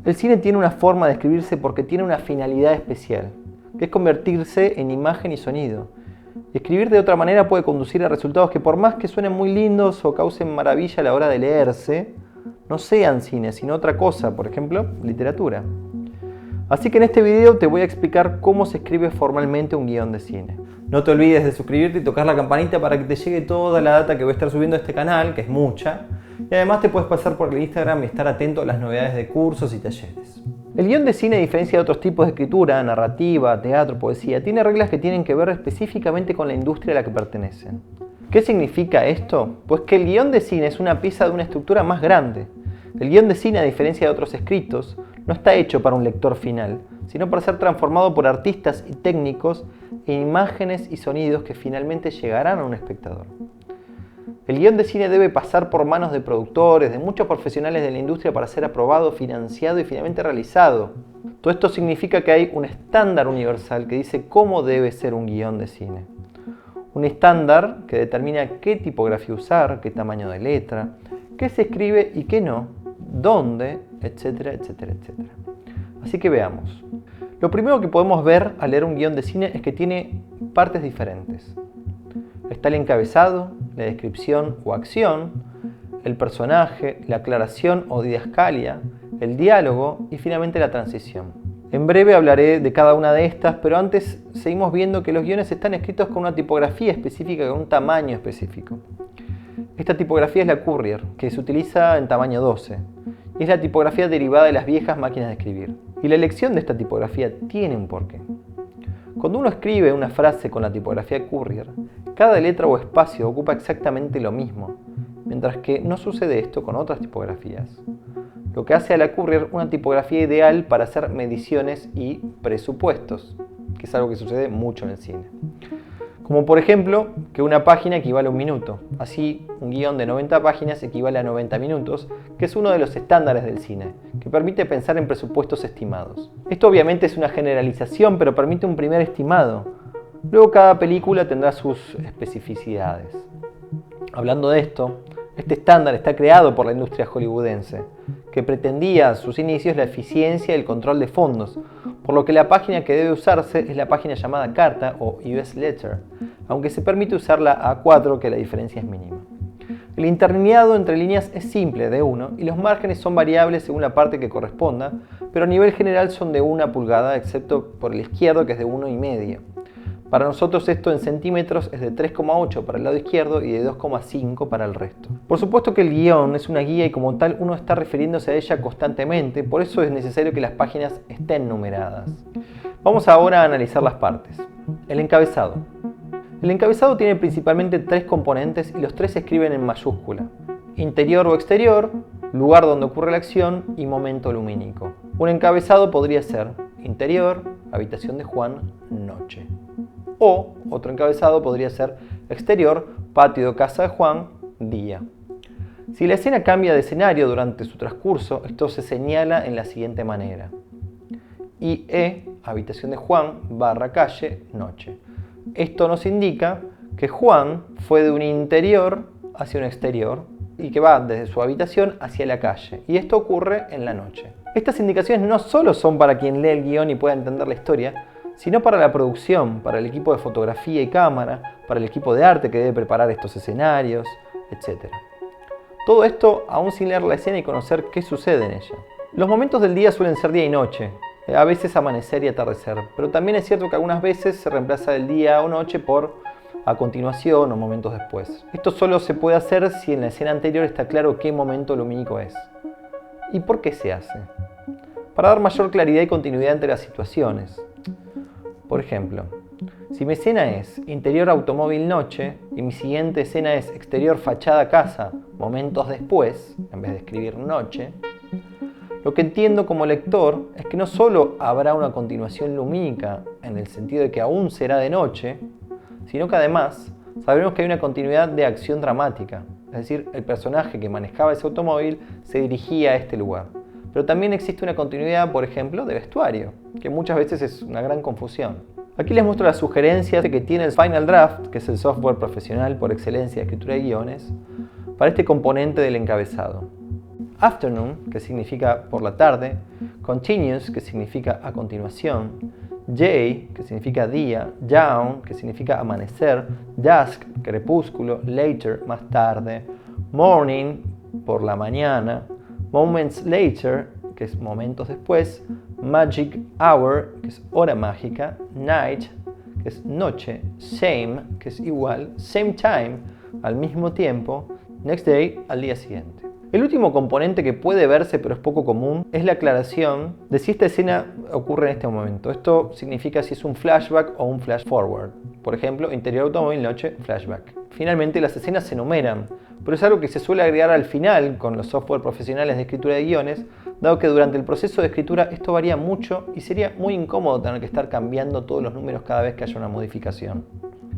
El cine tiene una forma de escribirse porque tiene una finalidad especial, que es convertirse en imagen y sonido. Escribir de otra manera puede conducir a resultados que, por más que suenen muy lindos o causen maravilla a la hora de leerse, no sean cine, sino otra cosa, por ejemplo, literatura. Así que en este video te voy a explicar cómo se escribe formalmente un guión de cine. No te olvides de suscribirte y tocar la campanita para que te llegue toda la data que voy a estar subiendo a este canal, que es mucha. Y además te puedes pasar por el Instagram y estar atento a las novedades de cursos y talleres. El guión de cine, a diferencia de otros tipos de escritura, narrativa, teatro, poesía, tiene reglas que tienen que ver específicamente con la industria a la que pertenecen. ¿Qué significa esto? Pues que el guión de cine es una pieza de una estructura más grande. El guión de cine, a diferencia de otros escritos, no está hecho para un lector final, sino para ser transformado por artistas y técnicos en imágenes y sonidos que finalmente llegarán a un espectador. El guión de cine debe pasar por manos de productores, de muchos profesionales de la industria para ser aprobado, financiado y finalmente realizado. Todo esto significa que hay un estándar universal que dice cómo debe ser un guión de cine. Un estándar que determina qué tipografía usar, qué tamaño de letra, qué se escribe y qué no, dónde, etcétera, etcétera, etcétera. Así que veamos. Lo primero que podemos ver al leer un guión de cine es que tiene partes diferentes. Está el encabezado, la descripción o acción, el personaje, la aclaración o didascalia, el diálogo y finalmente la transición. En breve hablaré de cada una de estas, pero antes seguimos viendo que los guiones están escritos con una tipografía específica, con un tamaño específico. Esta tipografía es la Courier, que se utiliza en tamaño 12, y es la tipografía derivada de las viejas máquinas de escribir. Y la elección de esta tipografía tiene un porqué. Cuando uno escribe una frase con la tipografía Courier, cada letra o espacio ocupa exactamente lo mismo, mientras que no sucede esto con otras tipografías. Lo que hace a la Courier una tipografía ideal para hacer mediciones y presupuestos, que es algo que sucede mucho en el cine. Como por ejemplo, que una página equivale a un minuto. Así, un guión de 90 páginas equivale a 90 minutos, que es uno de los estándares del cine, que permite pensar en presupuestos estimados. Esto obviamente es una generalización, pero permite un primer estimado. Luego cada película tendrá sus especificidades. Hablando de esto, este estándar está creado por la industria hollywoodense, que pretendía a sus inicios la eficiencia y el control de fondos, por lo que la página que debe usarse es la página llamada carta o US Letter, aunque se permite usar la A4, que la diferencia es mínima. El interlineado entre líneas es simple, de 1, y los márgenes son variables según la parte que corresponda, pero a nivel general son de 1 pulgada, excepto por el izquierdo que es de 1,5. Para nosotros esto en centímetros es de 3,8 para el lado izquierdo y de 2,5 para el resto. Por supuesto que el guión es una guía y como tal uno está refiriéndose a ella constantemente, por eso es necesario que las páginas estén numeradas. Vamos ahora a analizar las partes. El encabezado. El encabezado tiene principalmente 3 componentes y los 3 se escriben en mayúscula. Interior o exterior, lugar donde ocurre la acción y momento lumínico. Un encabezado podría ser interior, habitación de Juan, noche. O otro encabezado podría ser exterior, patio de casa de Juan, día. Si la escena cambia de escenario durante su transcurso, esto se señala en la siguiente manera. IE, habitación de Juan, barra calle, noche. Esto nos indica que Juan fue de un interior hacia un exterior y que va desde su habitación hacia la calle. Y esto ocurre en la noche. Estas indicaciones no solo son para quien lee el guión y pueda entender la historia, sino para la producción, para el equipo de fotografía y cámara, para el equipo de arte que debe preparar estos escenarios, etc. Todo esto aún sin leer la escena y conocer qué sucede en ella. Los momentos del día suelen ser día y noche, a veces amanecer y atardecer, pero también es cierto que algunas veces se reemplaza el día o noche por a continuación o momentos después. Esto solo se puede hacer si en la escena anterior está claro qué momento lumínico es. ¿Y por qué se hace? Para dar mayor claridad y continuidad entre las situaciones. Por ejemplo, si mi escena es interior automóvil noche y mi siguiente escena es exterior fachada casa momentos después, en vez de escribir noche, lo que entiendo como lector es que no solo habrá una continuación lumínica en el sentido de que aún será de noche, sino que además sabremos que hay una continuidad de acción dramática, es decir, el personaje que manejaba ese automóvil se dirigía a este lugar. Pero también existe una continuidad, por ejemplo, de vestuario, que muchas veces es una gran confusión. Aquí les muestro las sugerencias que tiene el Final Draft, que es el software profesional por excelencia de escritura de guiones, para este componente del encabezado. afternoon, que significa por la tarde, continuous, que significa a continuación, day, que significa día, dawn, que significa amanecer, dusk, crepúsculo, later, más tarde, morning, por la mañana, moments later, que es momentos después, magic hour, que es hora mágica, night, que es noche, same, que es igual, same time, al mismo tiempo, next day, al día siguiente. El último componente que puede verse pero es poco común es la aclaración de si esta escena ocurre en este momento. Esto significa si es un flashback o un flash forward. Por ejemplo, interior automóvil, noche, flashback. Finalmente las escenas se enumeran, pero es algo que se suele agregar al final con los software profesionales de escritura de guiones, dado que durante el proceso de escritura esto varía mucho y sería muy incómodo tener que estar cambiando todos los números cada vez que haya una modificación.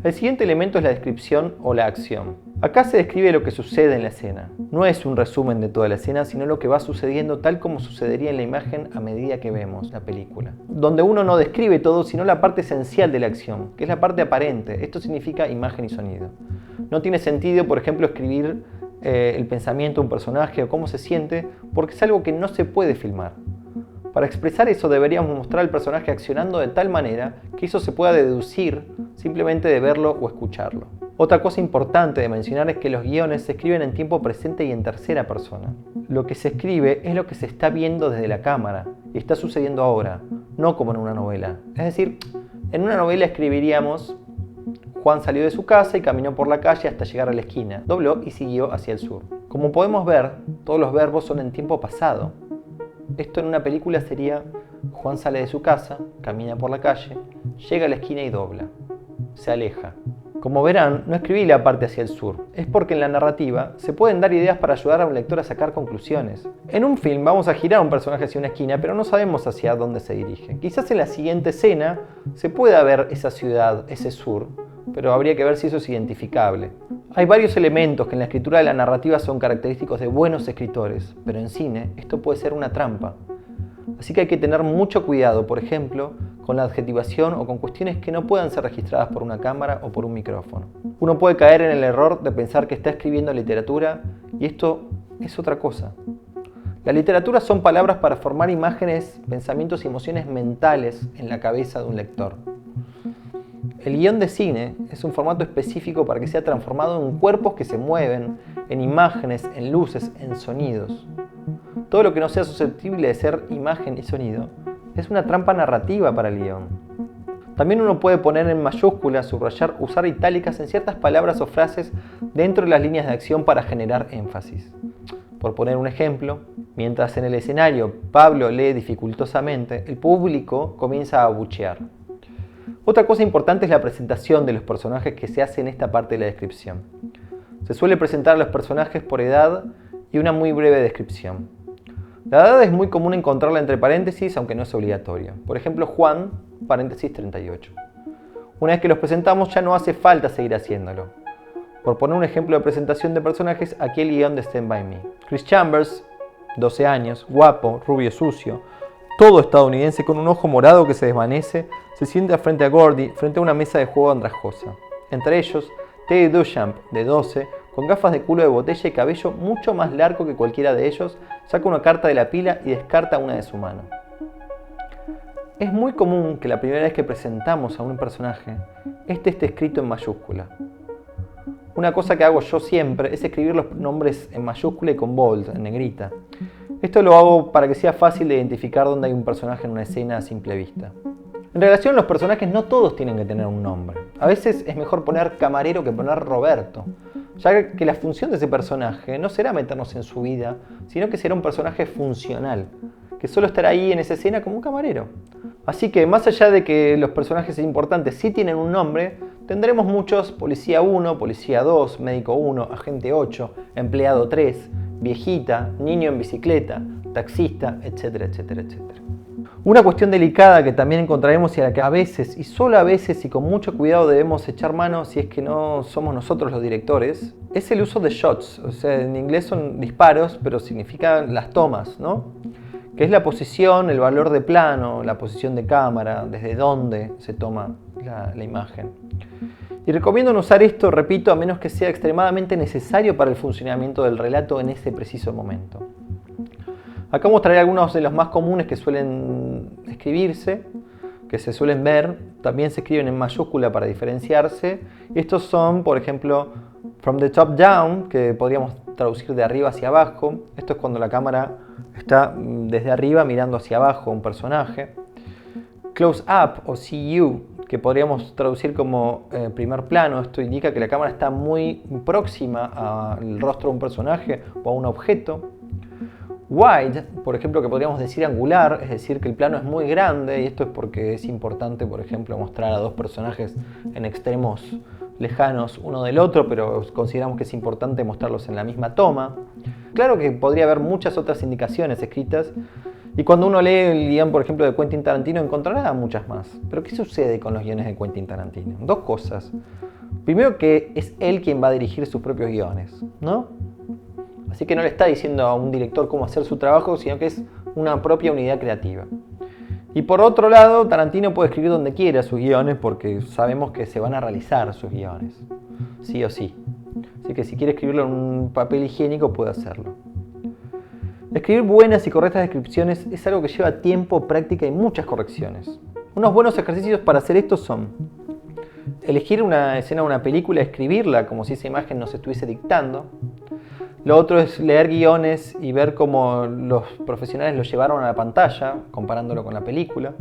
El siguiente elemento es la descripción o la acción. Acá se describe lo que sucede en la escena. No es un resumen de toda la escena, sino lo que va sucediendo tal como sucedería en la imagen a medida que vemos la película. Donde uno no describe todo, sino la parte esencial de la acción, que es la parte aparente. Esto significa imagen y sonido. No tiene sentido, por ejemplo, escribir el pensamiento de un personaje o cómo se siente, porque es algo que no se puede filmar. Para expresar eso deberíamos mostrar al personaje accionando de tal manera que eso se pueda deducir simplemente de verlo o escucharlo. Otra cosa importante de mencionar es que los guiones se escriben en tiempo presente y en tercera persona. Lo que se escribe es lo que se está viendo desde la cámara y está sucediendo ahora, no como en una novela. Es decir, en una novela escribiríamos: Juan salió de su casa y caminó por la calle hasta llegar a la esquina, dobló y siguió hacia el sur. Como podemos ver, todos los verbos son en tiempo pasado. Esto en una película sería: Juan sale de su casa, camina por la calle, llega a la esquina y dobla. Se aleja. Como verán, no escribí la parte hacia el sur. Es porque en la narrativa se pueden dar ideas para ayudar a un lector a sacar conclusiones. En un film vamos a girar a un personaje hacia una esquina, pero no sabemos hacia dónde se dirige. Quizás en la siguiente escena se pueda ver esa ciudad, ese sur, pero habría que ver si eso es identificable. Hay varios elementos que en la escritura de la narrativa son característicos de buenos escritores, pero en cine esto puede ser una trampa. Así que hay que tener mucho cuidado, por ejemplo, con la adjetivación o con cuestiones que no puedan ser registradas por una cámara o por un micrófono. Uno puede caer en el error de pensar que está escribiendo literatura y esto es otra cosa. La literatura son palabras para formar imágenes, pensamientos y emociones mentales en la cabeza de un lector. El guión de cine es un formato específico para que sea transformado en cuerpos que se mueven, en imágenes, en luces, en sonidos. Todo lo que no sea susceptible de ser imagen y sonido es una trampa narrativa para el guión. También uno puede poner en mayúsculas, subrayar, usar itálicas en ciertas palabras o frases dentro de las líneas de acción para generar énfasis. Por poner un ejemplo, mientras en el escenario Pablo lee dificultosamente, el público comienza a abuchear. Otra cosa importante es la presentación de los personajes que se hace en esta parte de la descripción. Se suele presentar a los personajes por edad y una muy breve descripción. La edad es muy común encontrarla entre paréntesis, aunque no es obligatorio. Por ejemplo, Juan, paréntesis 38. Una vez que los presentamos ya no hace falta seguir haciéndolo. Por poner un ejemplo de presentación de personajes, aquí el guión de Stand By Me. Chris Chambers, 12 años, guapo, rubio sucio, todo estadounidense con un ojo morado que se desvanece, se sienta frente a Gordy, frente a una mesa de juego andrajosa. Entre ellos, Teddy Duchamp, de 12, con gafas de culo de botella y cabello mucho más largo que cualquiera de ellos, saca una carta de la pila y descarta una de su mano. Es muy común que la primera vez que presentamos a un personaje, este esté escrito en mayúscula. Una cosa que hago yo siempre es escribir los nombres en mayúscula y con bold, en negrita. Esto lo hago para que sea fácil de identificar dónde hay un personaje en una escena a simple vista. En relación a los personajes, no todos tienen que tener un nombre. A veces es mejor poner camarero que poner Roberto, ya que la función de ese personaje no será meternos en su vida, sino que será un personaje funcional, que solo estará ahí en esa escena como un camarero. Así que más allá de que los personajes importantes sí tienen un nombre, tendremos muchos: Policía 1, Policía 2, Médico 1, Agente 8, Empleado 3, Viejita, Niño en bicicleta, Taxista, etcétera, etcétera, etcétera. Una cuestión delicada que también encontraremos y a la que a veces, y solo a veces y con mucho cuidado debemos echar mano si es que no somos nosotros los directores, es el uso de shots. O sea, en inglés son disparos, pero significan las tomas, ¿no? Que es la posición, el valor de plano, la posición de cámara, desde dónde se toma la imagen. Y recomiendo no usar esto, repito, a menos que sea extremadamente necesario para el funcionamiento del relato en ese preciso momento. Acá mostraré algunos de los más comunes que suelen escribirse, que se suelen ver. También se escriben en mayúscula para diferenciarse. Estos son, por ejemplo, from the top down, que podríamos traducir de arriba hacia abajo. Esto es cuando la cámara está desde arriba mirando hacia abajo a un personaje. Close up o CU, que podríamos traducir como primer plano. Esto indica que la cámara está muy próxima al rostro de un personaje o a un objeto. Wide, por ejemplo, que podríamos decir angular, es decir, que el plano es muy grande, y esto es porque es importante, por ejemplo, mostrar a dos personajes en extremos lejanos uno del otro, pero consideramos que es importante mostrarlos en la misma toma. Claro que podría haber muchas otras indicaciones escritas, y cuando uno lee el guión, por ejemplo, de Quentin Tarantino, encontrará muchas más. Pero ¿qué sucede con los guiones de Quentin Tarantino? Dos cosas. Primero, que es él quien va a dirigir sus propios guiones, ¿no? Así que no le está diciendo a un director cómo hacer su trabajo, sino que es una propia unidad creativa. Y por otro lado, Tarantino puede escribir donde quiera sus guiones porque sabemos que se van a realizar sus guiones, sí o sí. Así que si quiere escribirlo en un papel higiénico, puede hacerlo. Escribir buenas y correctas descripciones es algo que lleva tiempo, práctica y muchas correcciones. Unos buenos ejercicios para hacer esto son elegir una escena de una película, escribirla como si esa imagen nos estuviese dictando. Lo otro es leer guiones y ver cómo los profesionales lo llevaron a la pantalla, comparándolo con la película.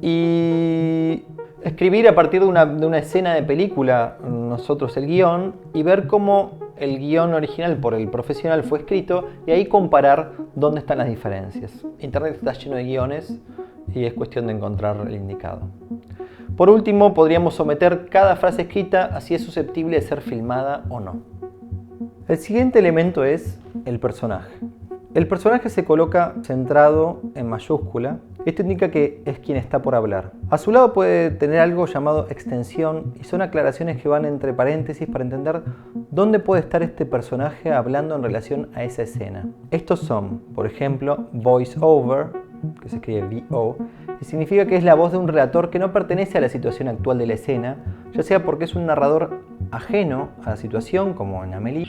Y escribir a partir de una escena de película, nosotros el guión, y ver cómo el guión original por el profesional fue escrito, y ahí comparar dónde están las diferencias. Internet está lleno de guiones y es cuestión de encontrar el indicado. Por último, podríamos someter cada frase escrita a si es susceptible de ser filmada o no. El siguiente elemento es el personaje. El personaje se coloca centrado en mayúscula. Esto indica que es quien está por hablar. A su lado puede tener algo llamado extensión y son aclaraciones que van entre paréntesis para entender dónde puede estar este personaje hablando en relación a esa escena. Estos son, por ejemplo, voice over, que se escribe VO, y significa que es la voz de un relator que no pertenece a la situación actual de la escena, ya sea porque es un narrador ajeno a la situación, como en Amélie,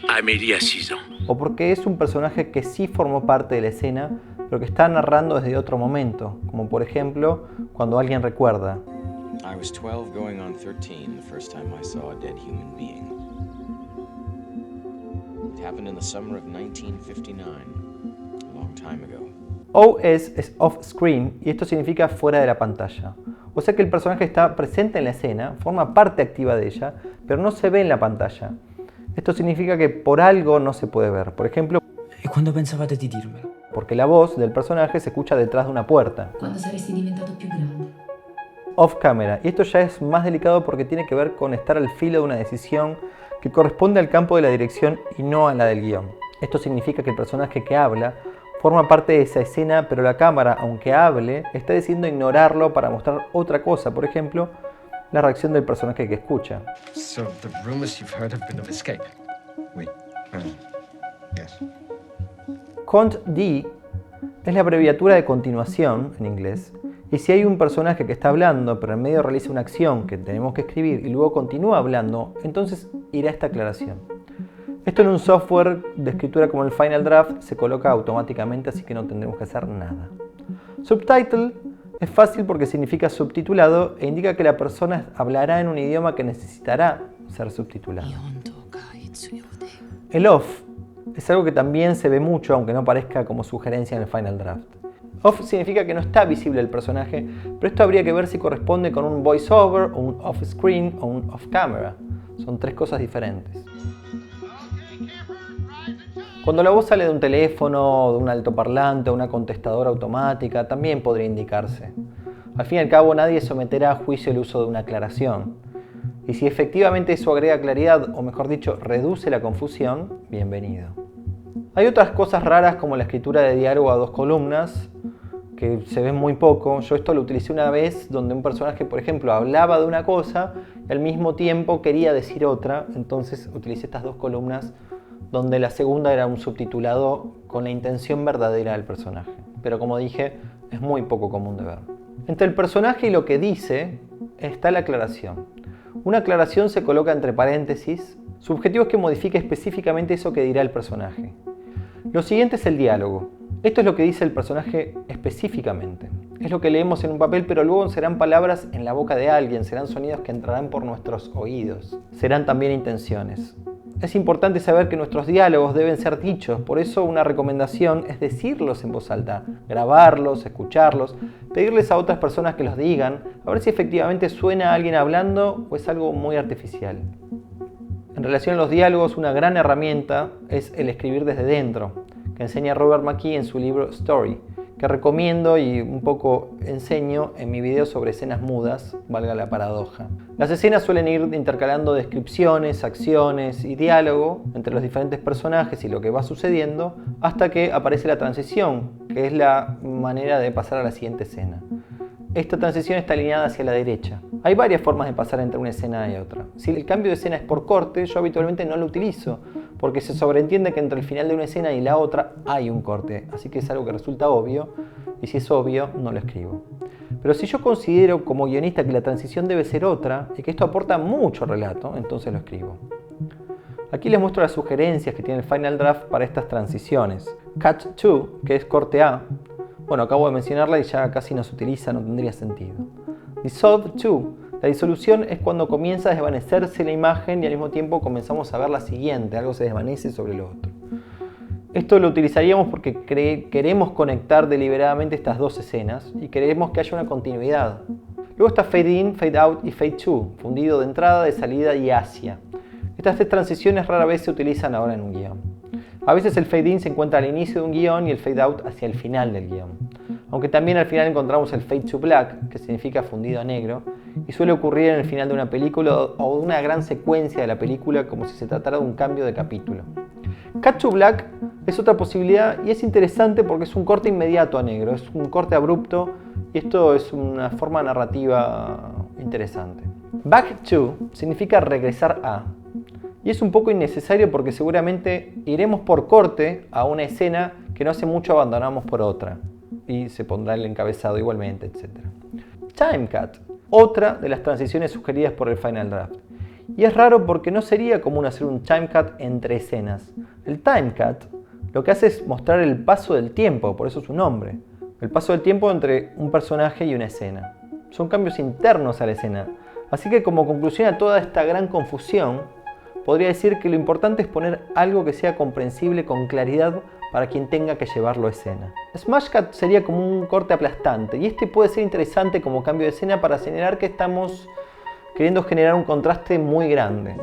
o porque es un personaje que sí formó parte de la escena, pero que está narrando desde otro momento, como por ejemplo cuando alguien recuerda. I was 12 going on 13 the first time I saw a dead human being. It happened in the summer of 1959, a long time ago. OS es off-screen y esto significa fuera de la pantalla. O sea que el personaje está presente en la escena, forma parte activa de ella, pero no se ve en la pantalla. Esto significa que por algo no se puede ver. Por ejemplo, ¿E quando pensavate di dirmelo? porque la voz del personaje se escucha detrás de una puerta. Quando saresti diventato più grande. Off camera. Y esto ya es más delicado porque tiene que ver con estar al filo de una decisión que corresponde al campo de la dirección y no a la del guión. Esto significa que el personaje que habla forma parte de esa escena, pero la cámara, aunque hable, está decidiendo ignorarlo para mostrar otra cosa. Por ejemplo, la reacción del personaje que escucha. So the rumors you've heard have been of escape. Wait. Yes. Cont.D es la abreviatura de continuación en inglés, y si hay un personaje que está hablando pero en medio realiza una acción que tenemos que escribir y luego continúa hablando, entonces irá esta aclaración. Esto en un software de escritura como el Final Draft se coloca automáticamente, así que no tendremos que hacer nada. Subtitle es fácil porque significa subtitulado e indica que la persona hablará en un idioma que necesitará ser subtitulado. El off es algo que también se ve mucho, aunque no parezca como sugerencia en el Final Draft. Off significa que no está visible el personaje, pero esto habría que ver si corresponde con un voiceover, o un off-screen o un off-camera. Son tres cosas diferentes. Cuando la voz sale de un teléfono, de un altoparlante o una contestadora automática, también podría indicarse. Al fin y al cabo, nadie someterá a juicio el uso de una aclaración. Y si efectivamente eso agrega claridad, o mejor dicho, reduce la confusión, bienvenido. Hay otras cosas raras como la escritura de diálogo a dos columnas, que se ven muy poco. Yo esto lo utilicé una vez donde un personaje, por ejemplo, hablaba de una cosa y al mismo tiempo quería decir otra. Entonces utilicé estas dos columnas donde la segunda era un subtitulado con la intención verdadera del personaje. Pero como dije, es muy poco común de ver. Entre el personaje y lo que dice está la aclaración. Una aclaración se coloca entre paréntesis. Su objetivo es que modifique específicamente eso que dirá el personaje. Lo siguiente es el diálogo. Esto es lo que dice el personaje específicamente. Es lo que leemos en un papel, pero luego serán palabras en la boca de alguien, serán sonidos que entrarán por nuestros oídos, serán también intenciones. Es importante saber que nuestros diálogos deben ser dichos, por eso una recomendación es decirlos en voz alta, grabarlos, escucharlos, pedirles a otras personas que los digan, a ver si efectivamente suena a alguien hablando o es algo muy artificial. En relación a los diálogos, una gran herramienta es el escribir desde dentro, que enseña Robert McKee en su libro Story, que recomiendo y un poco enseño en mi video sobre escenas mudas, valga la paradoja. Las escenas suelen ir intercalando descripciones, acciones y diálogo entre los diferentes personajes y lo que va sucediendo, hasta que aparece la transición, que es la manera de pasar a la siguiente escena. Esta transición está alineada hacia la derecha. Hay varias formas de pasar entre una escena y otra. Si el cambio de escena es por corte, yo habitualmente no lo utilizo, porque se sobreentiende que entre el final de una escena y la otra hay un corte, así que es algo que resulta obvio, y si es obvio, no lo escribo. Pero si yo considero como guionista que la transición debe ser otra, y que esto aporta mucho relato, entonces lo escribo. Aquí les muestro las sugerencias que tiene el Final Draft para estas transiciones. Cut to, que es corte A. Bueno, acabo de mencionarla y ya casi no se utiliza, no tendría sentido. Dissolve to. La disolución es cuando comienza a desvanecerse la imagen y al mismo tiempo comenzamos a ver la siguiente, algo se desvanece sobre lo otro. Esto lo utilizaríamos porque queremos conectar deliberadamente estas dos escenas y queremos que haya una continuidad. Luego está fade in, fade out y fade to, fundido de entrada, de salida y hacia. Estas tres transiciones rara vez se utilizan ahora en un guión. A veces el fade in se encuentra al inicio de un guión y el fade out hacia el final del guión. Aunque también al final encontramos el fade to black, que significa fundido a negro, y suele ocurrir en el final de una película o de una gran secuencia de la película como si se tratara de un cambio de capítulo. Cut to black es otra posibilidad y es interesante porque es un corte inmediato a negro, es un corte abrupto y esto es una forma narrativa interesante. Back to significa regresar a. Y es un poco innecesario porque seguramente iremos por corte a una escena que no hace mucho abandonamos por otra. Y se pondrá el encabezado igualmente, etc. Time cut, otra de las transiciones sugeridas por el Final Draft. Y es raro porque no sería común hacer un time cut entre escenas. El time cut lo que hace es mostrar el paso del tiempo, por eso su nombre. El paso del tiempo entre un personaje y una escena. Son cambios internos a la escena. Así que como conclusión a toda esta gran confusión, podría decir que lo importante es poner algo que sea comprensible con claridad para quien tenga que llevarlo a escena. Smash cut sería como un corte aplastante y este puede ser interesante como cambio de escena para señalar que estamos queriendo generar un contraste muy grande.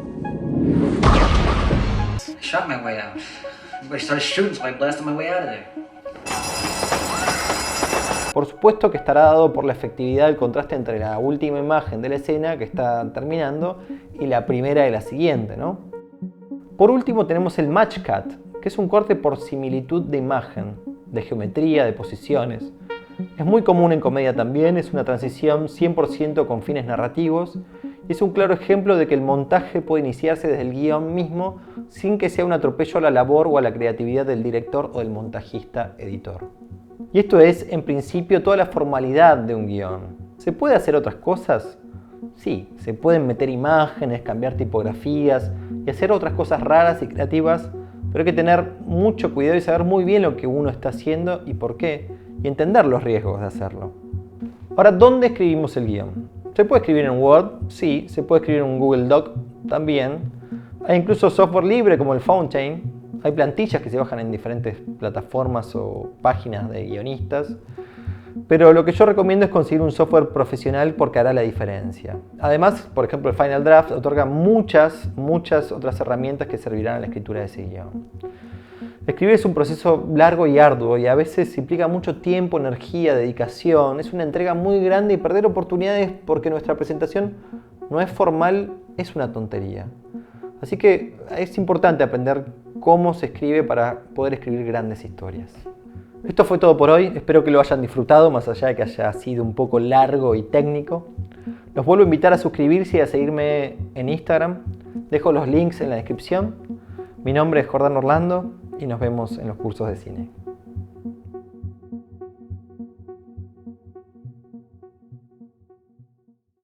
I shot my way out. Everybody started shooting, so I blasted my way out of there. Por supuesto que estará dado por la efectividad del contraste entre la última imagen de la escena que está terminando y la primera de la siguiente, ¿no? Por último tenemos el match cut, que es un corte por similitud de imagen, de geometría, de posiciones. Es muy común en comedia también, es una transición 100% con fines narrativos y es un claro ejemplo de que el montaje puede iniciarse desde el guión mismo sin que sea un atropello a la labor o a la creatividad del director o del montajista editor. Y esto es, en principio, toda la formalidad de un guión. ¿Se puede hacer otras cosas? Sí, se pueden meter imágenes, cambiar tipografías y hacer otras cosas raras y creativas, pero hay que tener mucho cuidado y saber muy bien lo que uno está haciendo y por qué, y entender los riesgos de hacerlo. Ahora, ¿dónde escribimos el guión? ¿Se puede escribir en Word? Sí. ¿Se puede escribir en un Google Doc? También. Hay incluso software libre como el Fountain. Hay plantillas que se bajan en diferentes plataformas o páginas de guionistas. Pero lo que yo recomiendo es conseguir un software profesional porque hará la diferencia. Además, por ejemplo, el Final Draft otorga muchas otras herramientas que servirán a la escritura de ese guión. Escribir es un proceso largo y arduo y a veces implica mucho tiempo, energía, dedicación. Es una entrega muy grande y perder oportunidades porque nuestra presentación no es formal es una tontería. Así que es importante aprender cómo se escribe para poder escribir grandes historias. Esto fue todo por hoy, espero que lo hayan disfrutado, más allá de que haya sido un poco largo y técnico. Los vuelvo a invitar a suscribirse y a seguirme en Instagram. Dejo los links en la descripción. Mi nombre es Jordán Orlando y nos vemos en los cursos de cine.